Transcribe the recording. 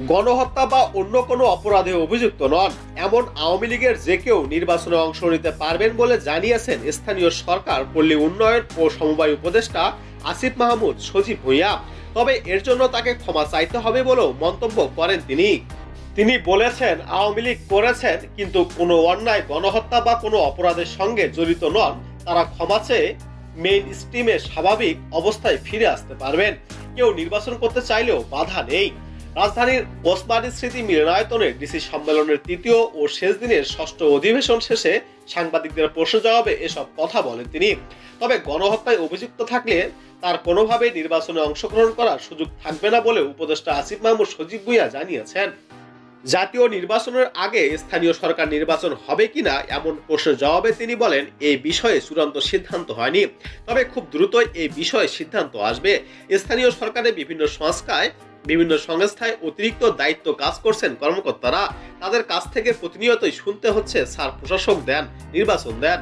গণহত্যা বা অন্য কোনো অপরাধে অভিযুক্ত নন এমন আওয়ামী লীগের যে কেউ নির্বাচনে অংশ নিতে পারবেন বলে জানিয়েছেন স্থানীয় সরকার পল্লী উন্নয়ন ও সমবায় উপদেষ্টা আসিফ মাহমুদ সজীব ভূঁইয়া। তবে এর জন্য তাকে ক্ষমা চাইতে হবে বলেও মন্তব্য করেন তিনি বলেছেন, আওয়ামী লীগ করেছেন, কিন্তু কোনো অন্যায়, গণহত্যা বা কোনো অপরাধের সঙ্গে জড়িত নন। তারা ক্ষমা চেয়ে মেইন স্ট্রিমে স্বাভাবিক অবস্থায় ফিরে আসতে পারবেন। কেউ নির্বাচন করতে চাইলেও বাধা নেই। রাজধানীর ওসমানী স্মৃতি মিলনায়তনের ডিসি সম্মেলনের তৃতীয় ও শেষ দিনের ষষ্ঠ অধিবেশন শেষে সাংবাদিকদের প্রশ্ন জবাবে এসব কথা বলেন তিনি। তবে গণহত্যায় অভিযুক্ত থাকলে তার কোনোভাবেই নির্বাচনে অংশগ্রহণ করার সুযোগ থাকবে না বলে উপদেষ্টা আসিফ মাহমুদ সজীব ভূঁইয়া জানিয়েছেন। জাতীয় নির্বাচনের আগে স্থানীয় সরকার নির্বাচন হবে কিনা এমন প্রশ্নের জবাবে তিনি বলেন, এই বিষয়ে চূড়ান্ত সিদ্ধান্ত হয়নি, তবে খুব দ্রুতই এই বিষয়ে সিদ্ধান্ত আসবে। স্থানীয় সরকারের বিভিন্ন সংস্থায় অতিরিক্ত দায়িত্ব কাজ করছেন কর্মকর্তারা। তাদের কাছ থেকে প্রতিনিয়তই শুনতে হচ্ছে, স্যার প্রশাসক দেন, নির্বাচন দেন।